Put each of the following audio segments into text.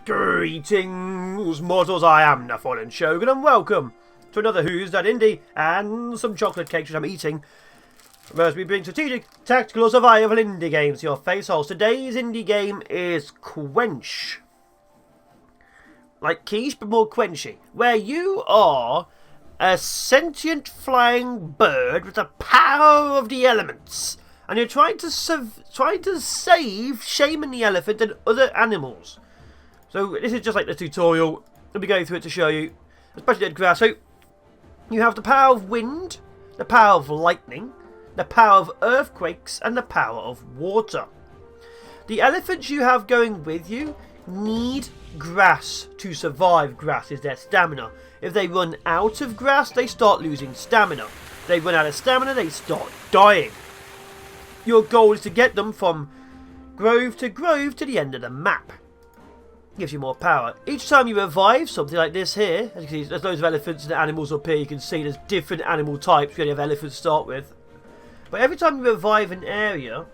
Greetings, mortals, I am the FallenShogun, and welcome to another Who's That Indie, and some chocolate cakes which I'm eating. As we bring strategic, tactical, or survival indie games to your face holes. Today's indie game is Quench. Like quiche, but more quenchy. Where you are a sentient flying bird with the power of the elements. And you're trying to save Shaman the elephant and other animals. So this is just like the tutorial. I'll be going through it to show you. Especially dead grass. So you have the power of wind, the power of lightning, the power of earthquakes, and the power of water. The elephants you have going with you need grass to survive. Grass is their stamina. If they run out of grass, they start losing stamina. If they run out of stamina, they start dying. Your goal is to get them from grove to the end of the map. Gives you more power. Each time you revive something like this here, as you can see, there's loads of elephants and animals up here. You can see there's different animal types. You only have elephants to start with. But every time you revive an area,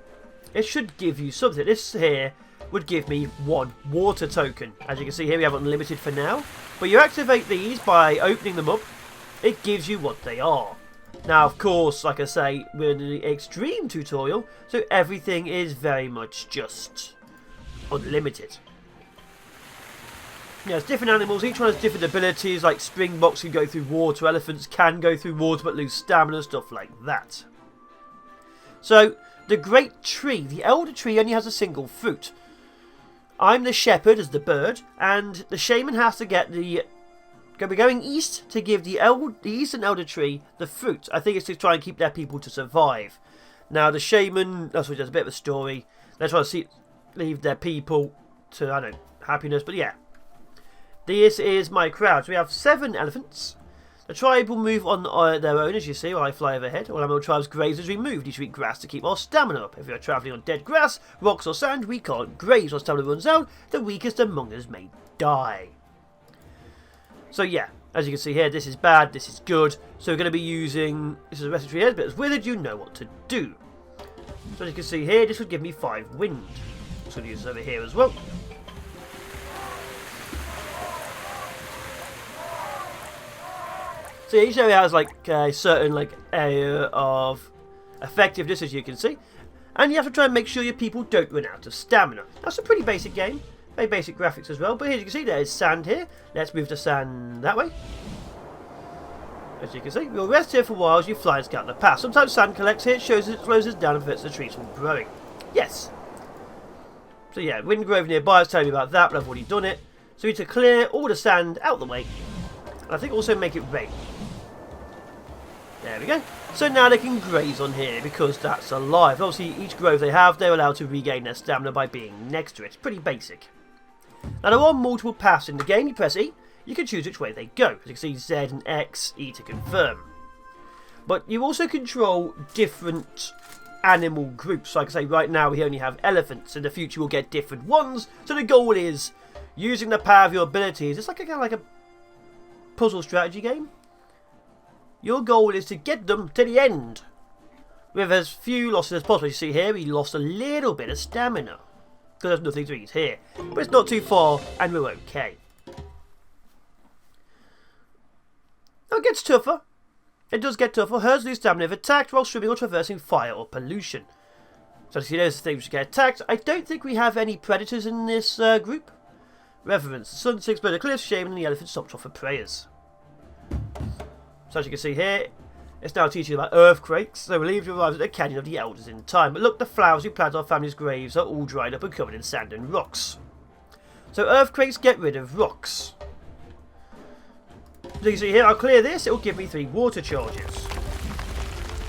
it should give you something. This here would give me 1 water token. As you can see here, we have unlimited for now. But you activate these by opening them up. It gives you what they are. Now, of course, like I say, we're in the extreme tutorial, so everything is very much just unlimited. Yeah, there's different animals, each one has different abilities, like springboks can go through water, elephants can go through water but lose stamina, stuff like that. So, the great tree, the elder tree, only has a single fruit. I'm the shepherd as the bird, and the shaman has to get the... We're going east to give the eastern elder tree the fruit. I think it's to try and keep their people to survive. Now, the shaman, that's what does a bit of a story. They're trying to leave their people to, I don't know, happiness, but yeah. This is my crowd. So we have 7 elephants. The tribe will move on their own, as you see, while I fly overhead. All animal tribes graze as we move. Need to eat grass to keep our stamina up. If we are travelling on dead grass, rocks or sand, we can't graze. Our stamina runs out. The weakest among us may die. So yeah, as you can see here, this is bad, this is good. So we're going to be using, this is a recipe here, but as withered, you know what to do. So as you can see here, this would give me 5 wind. I'm going to use this over here as well. So each area has like a certain area of effectiveness, as you can see. And you have to try and make sure your people don't run out of stamina. That's a pretty basic game. Very basic graphics as well, but here you can see there is sand here. Let's move the sand that way. As you can see, we'll rest here for a while as you fly and scout the path. Sometimes sand collects here, it shows it slows us down and prevents the trees from growing. Yes. So yeah, wind grove nearby is telling me about that, but I've already done it. So we need to clear all the sand out of the way. And I think also make it rain. There we go. So now they can graze on here because that's alive. Obviously, each grove they have, they're allowed to regain their stamina by being next to it. It's pretty basic. Now, there are multiple paths in the game. You press E, you can choose which way they go. As you can see, Z and X, E to confirm. But you also control different animal groups. So like I say, right now we only have elephants. In the future, we'll get different ones. So the goal is using the power of your abilities. It's like a puzzle strategy game. Your goal is to get them to the end with as few losses as possible. You see here, we lost a little bit of stamina because there's nothing to eat here. But it's not too far and we're okay. Now it gets tougher. It does get tougher. Herds lose stamina if attacked while swimming or traversing fire or pollution. So you see there's things which get attacked. I don't think we have any predators in this group. Reverence. The sun sinks below the cliffs, Shaman and the elephant stopped off for prayers. So as you can see here, it's now teaching about earthquakes. So we leave to arrive at the Canyon of the Elders in time. But look, the flowers we planted our family's graves are all dried up and covered in sand and rocks. So earthquakes get rid of rocks. So you see here, I'll clear this. It will give me 3 water charges.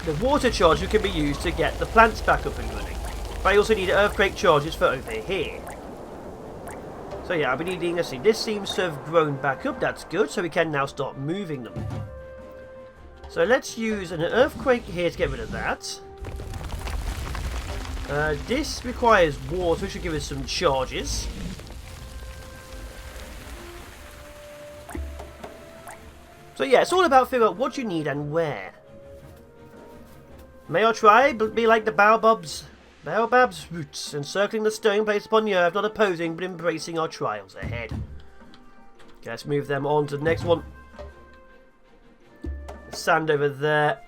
The water charges can be used to get the plants back up and running. But I also need earthquake charges for over here. So yeah, I'll be needing, let's see, this seems to have grown back up. That's good. So we can now start moving them. So let's use an earthquake here to get rid of that. This requires water, which should give us some charges. So yeah, it's all about figuring out what you need and where. May our tribe be like the baobabs Baobab's roots, encircling the stone placed upon the earth, not opposing but embracing our trials ahead. Okay, let's move them on to the next one. Sand over there.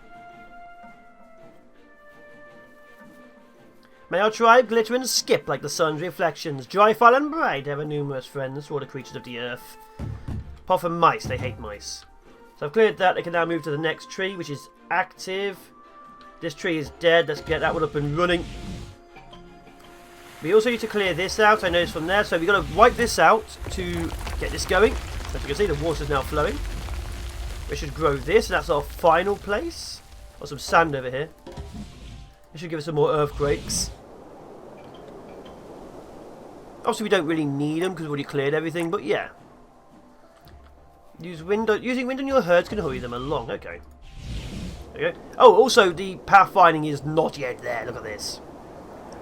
May our tribe glitter and skip like the sun's reflections. Joyful and bright, ever numerous friends for all the creatures of the earth. Apart from mice, they hate mice. So I've cleared that. They can now move to the next tree, which is active. This tree is dead. Let's get that one up and running. We also need to clear this out, I noticed from there. So we've got to wipe this out to get this going. As you can see, the water's now flowing. We should grow this, and that's our final place. Got some sand over here. This should give us some more earthquakes. Obviously, we don't really need them because we've already cleared everything, but yeah. Using wind on your herds can hurry them along. Okay. There we go. Oh, also, the pathfinding is not yet there. Look at this.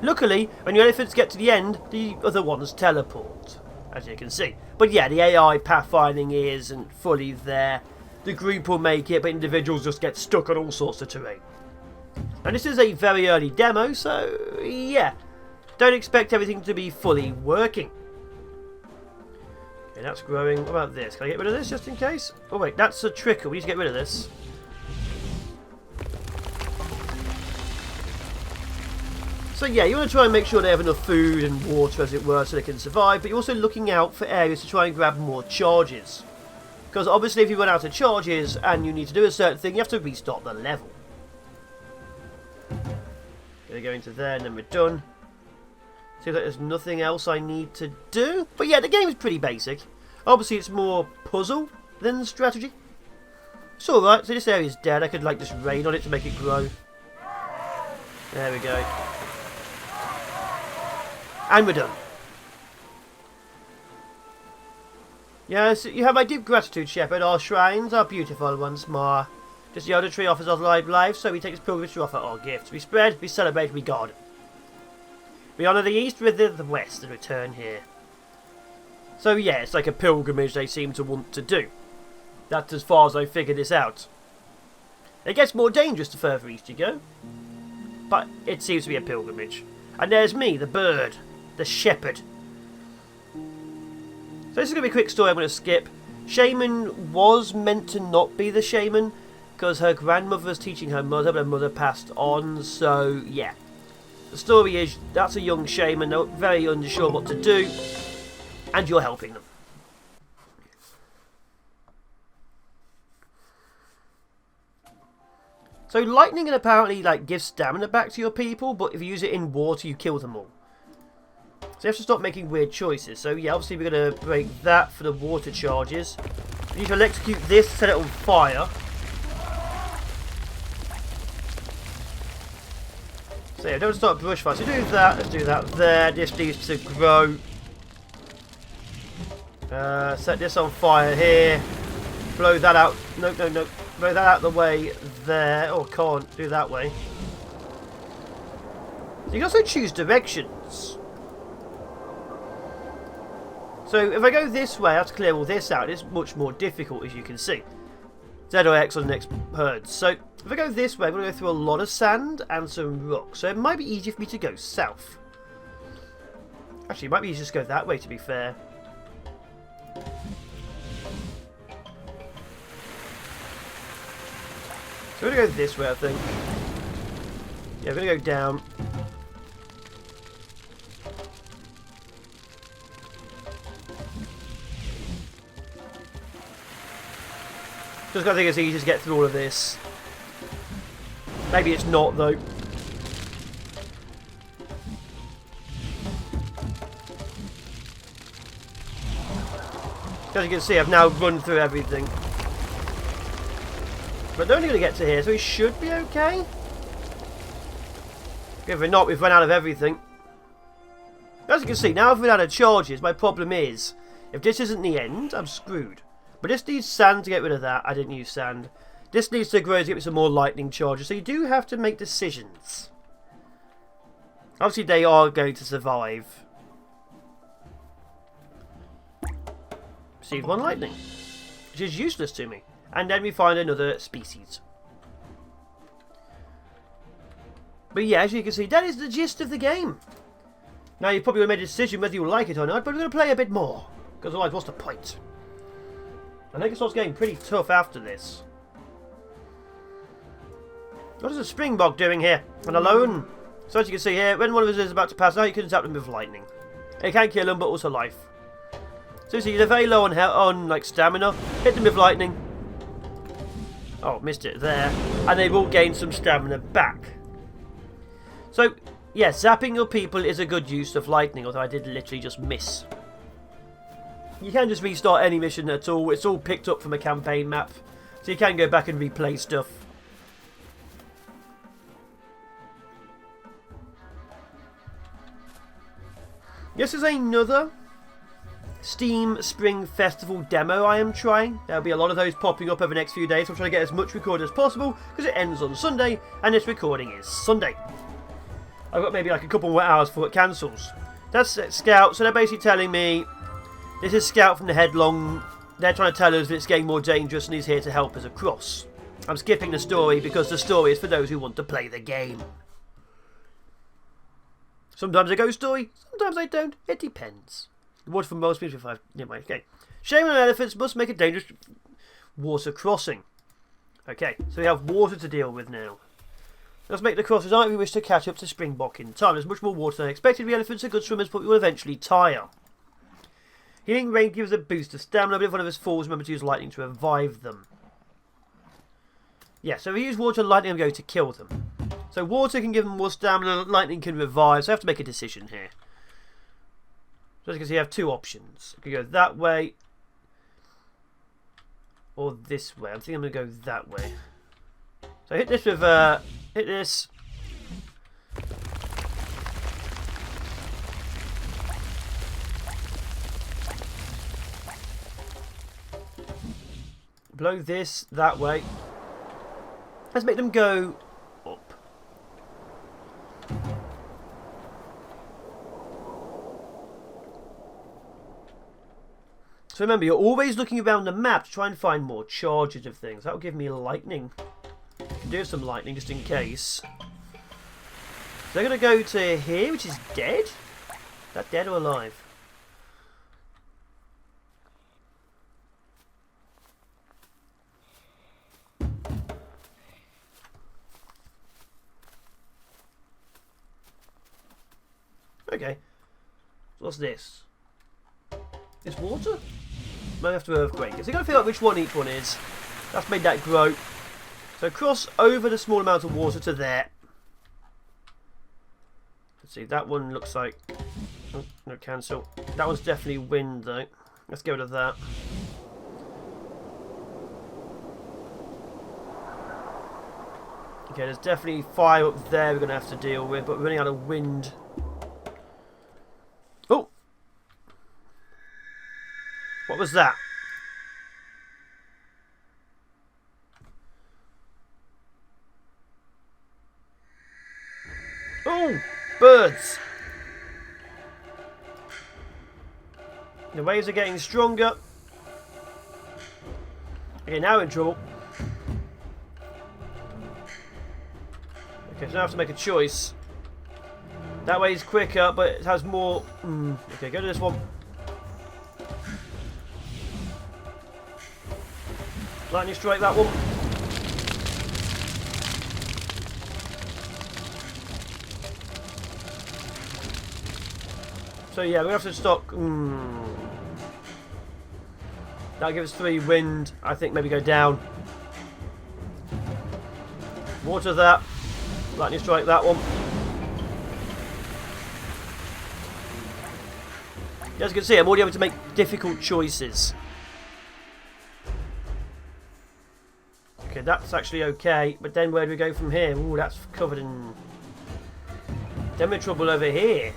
Luckily, when your elephants get to the end, the other ones teleport, as you can see. But yeah, the AI pathfinding isn't fully there. The group will make it, but individuals just get stuck on all sorts of terrain. And this is a very early demo, so yeah. Don't expect everything to be fully working. Okay, that's growing. What about this? Can I get rid of this just in case? Oh wait, that's a trickle. We need to get rid of this. So yeah, you want to try and make sure they have enough food and water, as it were, so they can survive. But you're also looking out for areas to try and grab more charges. Because obviously if you run out of charges and you need to do a certain thing, you have to restart the level. Gonna go into there and then we're done. Seems like there's nothing else I need to do. But yeah, the game is pretty basic. Obviously it's more puzzle than strategy. It's alright. So this area is dead. I could like just rain on it to make it grow. There we go. And we're done. Yes, you have my deep gratitude, Shepherd. Our shrines are beautiful once more. Just the elder tree offers us life, so we take this pilgrimage to offer our gifts. We spread, we celebrate, we guard. We honour the east with the west and return here. So yeah, it's like a pilgrimage they seem to want to do. That's as far as I figured this out. It gets more dangerous the further east you go. But it seems to be a pilgrimage. And there's me, the bird. The shepherd. So this is going to be a quick story I'm going to skip. Shaman was meant to not be the shaman. Because her grandmother was teaching her mother, but her mother passed on. So yeah. The story is, that's a young shaman, they're very unsure what to do, and you're helping them. So lightning can apparently like give stamina back to your people, but if you use it in water, you kill them all. So you have to stop making weird choices. So yeah, obviously we're going to break that for the water charges. We need to electrocute this, set it on fire. So yeah, don't start brush fire. So do that, let's do that there. This needs to grow. Set this on fire here. Blow that out. No. Blow that out of the way there. Oh, can't do that way. So you can also choose directions. So if I go this way, I have to clear all this out. It's much more difficult, as you can see. Z or X on the next herd. So if I go this way, I'm going to go through a lot of sand and some rocks. So it might be easier for me to go south. Actually, it might be easier to go that way, to be fair. So we're going to go this way, I think. Yeah, we're going to go down. Just I think it's easy to get through all of this. Maybe it's not, though. As you can see, I've now run through everything. But they're only going to get to here, so we should be okay. If we're not, we've run out of everything. As you can see, now I've run out of charges. My problem is, if this isn't the end, I'm screwed. But this needs sand to get rid of that. I didn't use sand. This needs to grow to get me some more lightning charges. So you do have to make decisions. Obviously, they are going to survive. Receive one lightning, which is useless to me. And then we find another species. But yeah, as you can see, that is the gist of the game. Now, you probably would have made a decision whether you like it or not, but we're going to play a bit more. Because otherwise, what's the point? I think it starts getting pretty tough after this. What is a springbok doing here? And alone? So as you can see here, when one of us is about to pass out, you can zap them with lightning. It can kill them, but also life. So you see, they're very low on like stamina. Hit them with lightning. Oh, missed it there. And they will gain some stamina back. So, yes, zapping your people is a good use of lightning, although I did literally just miss. You can just restart any mission at all. It's all picked up from a campaign map. So you can go back and replay stuff. This is another Steam Spring Festival demo I am trying. There'll be a lot of those popping up over the next few days. I'm trying to get as much recorded as possible because it ends on Sunday and this recording is Sunday. I've got maybe like a couple more hours before it cancels. That's Scout, so they're basically telling me this is Scout from the Headlong. They're trying to tell us that it's getting more dangerous and he's here to help us across. I'm skipping the story because the story is for those who want to play the game. Sometimes I go story, sometimes I don't. It depends. The water from most people 5. Never mind. Okay. Shaman and elephants must make a dangerous water crossing. Okay, so we have water to deal with now. Let's make the crosses if we wish to catch up to Springbok in time. There's much more water than expected. The elephants are good swimmers, but we will eventually tire. Healing rain gives a boost of stamina, but if one of us falls, remember to use lightning to revive them. Yeah, so if we use water and lightning, I'm going to kill them. So water can give them more stamina, lightning can revive, so I have to make a decision here. So as you can see, you have two options. You can go that way, or this way. I think I'm going to go that way. So hit this with, hit this. Blow this that way. Let's make them go up. So remember, you're always looking around the map to try and find more charges of things. That'll give me lightning. Do some lightning just in case. So they're going to go to here, which is dead. Is that dead or alive? Okay. So what's this? It's water? Might have to earthquake it. So you've got to figure out which one each one is. That's made that grow. So cross over the small amount of water to there. Let's see, that one looks like... Oh, no, cancel. That one's definitely wind though. Let's get rid of that. Okay, there's definitely fire up there we're going to have to deal with, but we're running out of wind. Oh! What was that? Oh! Birds! The waves are getting stronger. Okay, now we're in trouble. Okay, so now I have to make a choice. That way is quicker, but it has more... Okay, go to this one. Lightning strike that one. So yeah, we have to stock... That'll give us 3 wind. I think maybe go down. Water that. Lightning strike that one. As you can see, I'm already able to make difficult choices. Okay, that's actually okay. But then where do we go from here? Ooh, that's covered in... Then we're in trouble over here.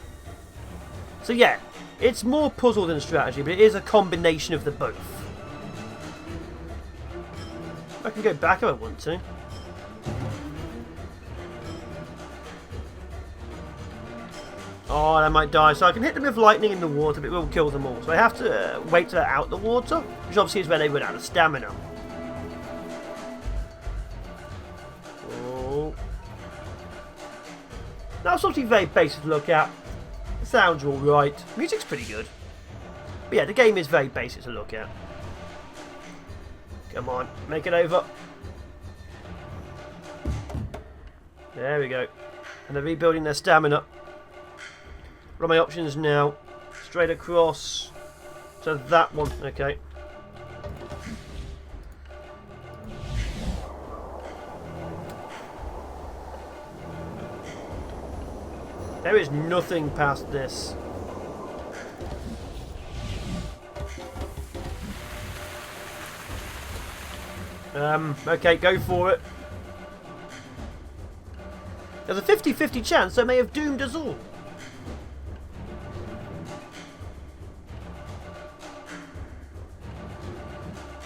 So yeah, it's more puzzle than strategy, but it is a combination of the both. I can go back if I want to. Oh, I might die. So I can hit them with lightning in the water, but it will kill them all. So I have to wait till they're out the water, which obviously is where they run out of stamina. Oh. Now, something very basic to look at. The sounds are alright. Music's pretty good. But yeah, the game is very basic to look at. Come on, make it over. There we go. And they're rebuilding their stamina. What are my options now? Straight across to that one. Okay. There is nothing past this. Okay, go for it. There's a 50-50 chance they may have doomed us all.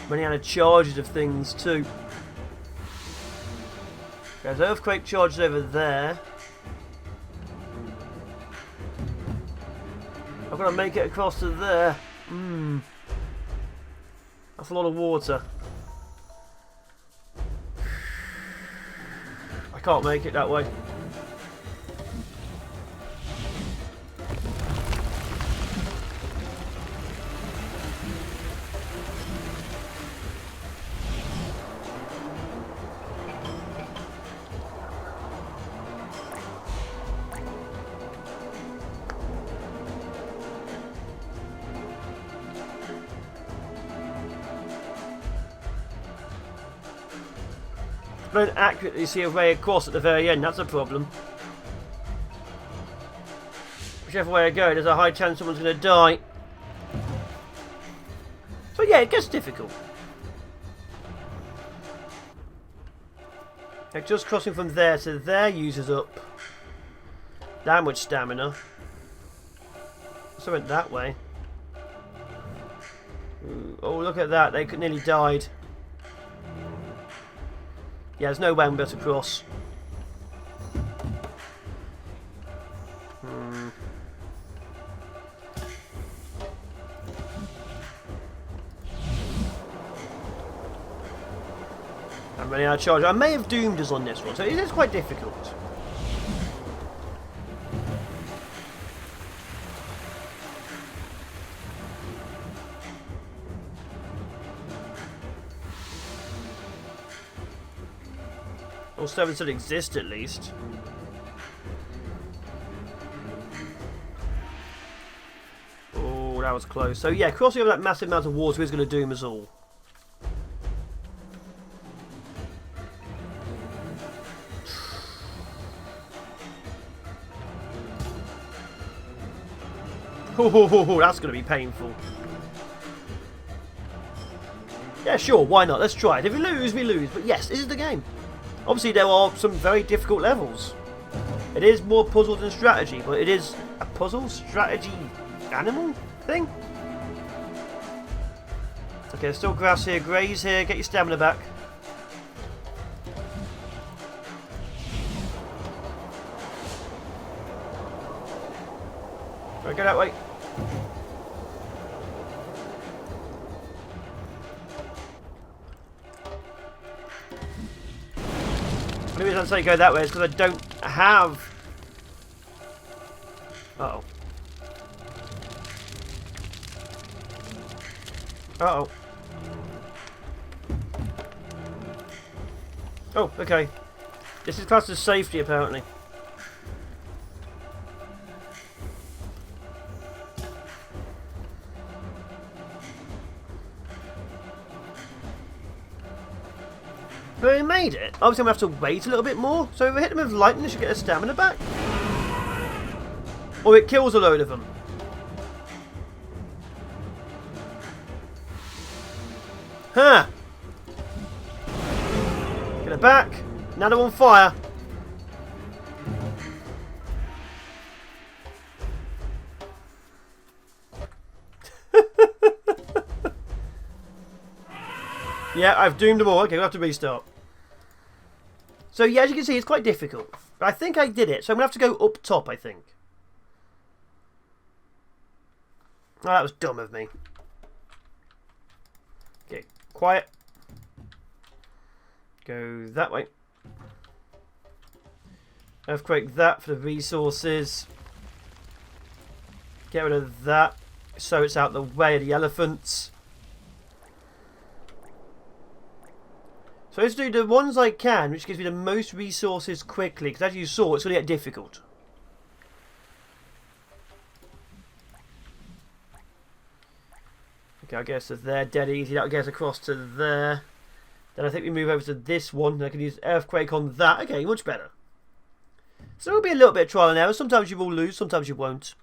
Running out of charges of things too. There's earthquake charges over there. I've got to make it across to there. That's a lot of water. I can't make it that way. I don't accurately see a way across at the very end, that's a problem. Whichever way I go, there's a high chance someone's going to die. So yeah, it gets difficult. Like just crossing from there to there uses up that much stamina. So I went that way. Ooh, oh, look at that, they nearly died. Yeah, there's no way I'm going to cross. I'm running out of charge. I may have doomed us on this one, so it is quite difficult. All seven should exist at least. Oh, that was close. So yeah, crossing over that massive amount of water is going to doom us all. Oh, that's going to be painful. Yeah, sure, why not? Let's try it. If we lose, we lose. But yes, this is the game. Obviously, there are some very difficult levels. It is more puzzle than strategy, but it is a puzzle, strategy, animal thing. Okay, there's still grass here, graze here, get your stamina back. Right, go that way. The reason I say go that way is because I don't have... Uh-oh. Uh-oh. Oh, okay. This is classed as safety, apparently. But we made it. Obviously, I'm going to have to wait a little bit more. So if I hit them with lightning, I should get their stamina back. Or it kills a load of them. Huh. Get it back. Now they're on fire. Yeah, I've doomed them all. Okay, we'll have to restart. So yeah, as you can see, it's quite difficult. But I think I did it, so I'm going to have to go up top, I think. Oh, that was dumb of me. Okay, quiet. Go that way. Earthquake that for the resources. Get rid of that so it's out the way of the elephants. So let's do the ones I can, which gives me the most resources quickly, because as you saw, it's going to get difficult. Okay, I guess they're dead easy. That'll get us across to there. Then I think we move over to this one. I can use Earthquake on that. Okay, much better. So it'll be a little bit of trial and error. Sometimes you will lose, sometimes you won't.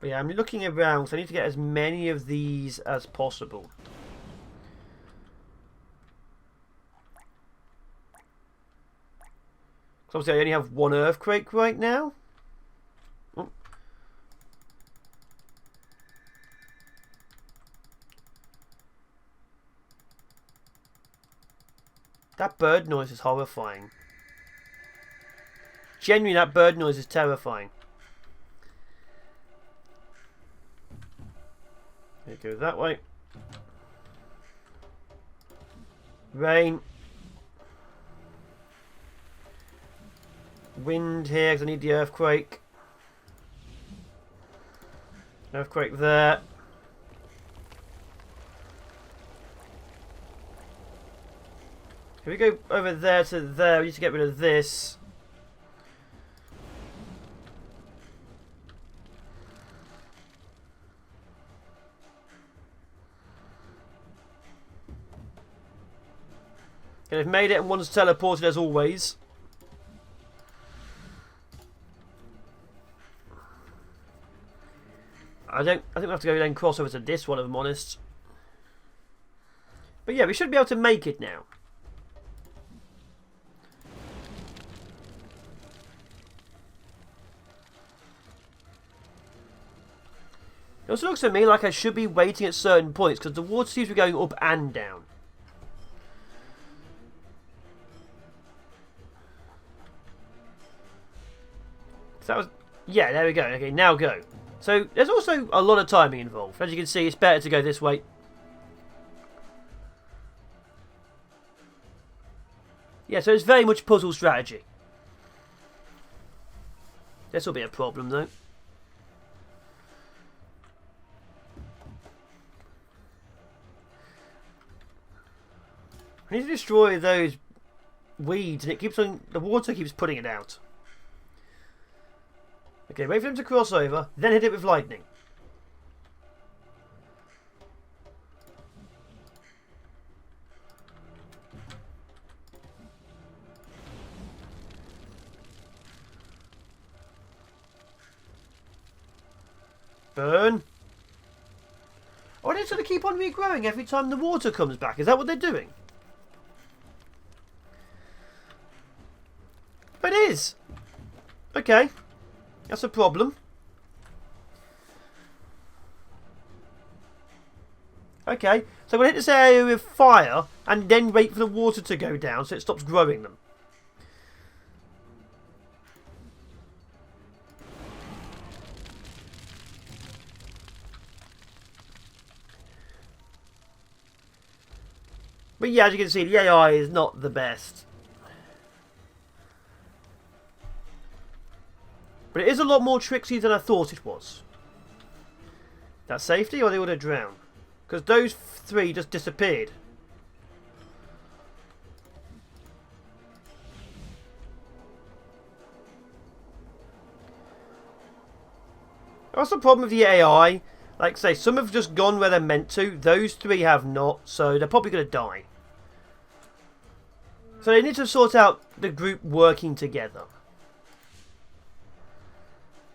But yeah, I'm looking around, so I need to get as many of these as possible. Because obviously I only have one Earthquake right now. Oh. That bird noise is horrifying. Genuinely, that bird noise is terrifying. Okay, go that way. Rain. Wind here, because I need the earthquake. Earthquake there. If we go over there to there, we need to get rid of this. Okay, they've made it and one's teleported as always. I think we'll have to go then cross over to this one if I'm honest. But yeah, we should be able to make it now. It also looks to me like I should be waiting at certain points because the water seems to be going up and down. So that was... Yeah, there we go. Okay, now go. So there's also a lot of timing involved. As you can see, it's better to go this way. Yeah, so it's very much puzzle strategy. This will be a problem though. I need to destroy those weeds and it keeps on... The water keeps putting it out. Okay, wait for him to cross over, then hit it with lightning. Burn. Oh, they're going to keep on regrowing every time the water comes back. Is that what they're doing? It is. Okay. That's a problem. Okay, so I'm going to hit this area with fire and then wait for the water to go down so it stops growing them. But yeah, as you can see, the AI is not the best. But it is a lot more tricksy than I thought it was. That safety or they would have drowned? Because those three just disappeared. What's the problem with the AI? Like say, some have just gone where they're meant to. Those three have not, so they're probably going to die. So they need to sort out the group working together.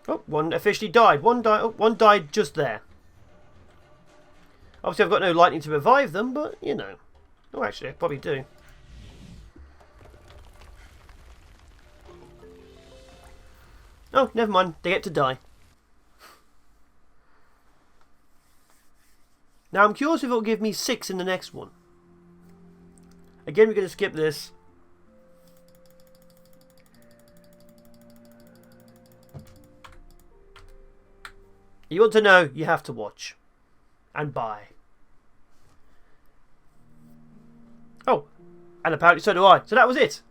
Oh, one officially died. One died just there. Obviously, I've got no lightning to revive them, but, you know. Oh, actually, I probably do. Oh, never mind. They get to die. Now, I'm curious if it'll give me 6 in the next one. Again, we're going to skip this. You want to know, you have to watch. And buy. And apparently so do I. So that was it.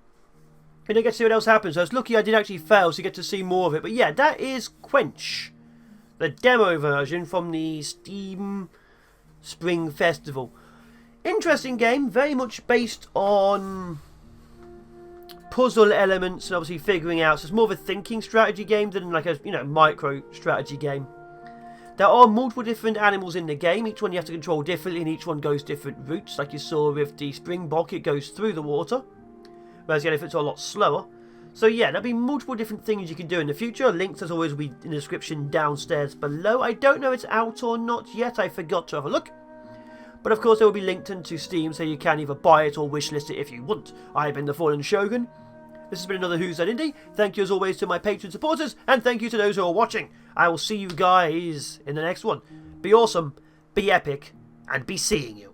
We didn't get to see what else happened. So I was lucky I did actually fail, so you get to see more of it. But yeah, that is Quench. The demo version from the Steam Spring Festival. Interesting game. Very much based on puzzle elements and obviously figuring out. So it's more of a thinking strategy game than like a micro strategy game. There are multiple different animals in the game. Each one you have to control differently, and each one goes different routes. Like you saw with the springbok, it goes through the water, whereas the elephants are a lot slower. So yeah, there'll be multiple different things you can do in the future. Links, as always, will be in the description downstairs below. I don't know if it's out or not yet. I forgot to have a look. But of course, it will be linked into Steam, so you can either buy it or wishlist it if you want. I've been the FallenShogun. This has been another Who's That Indie. Thank you as always to my Patreon supporters, and thank you to those who are watching. I will see you guys in the next one. Be awesome, be epic, and be seeing you.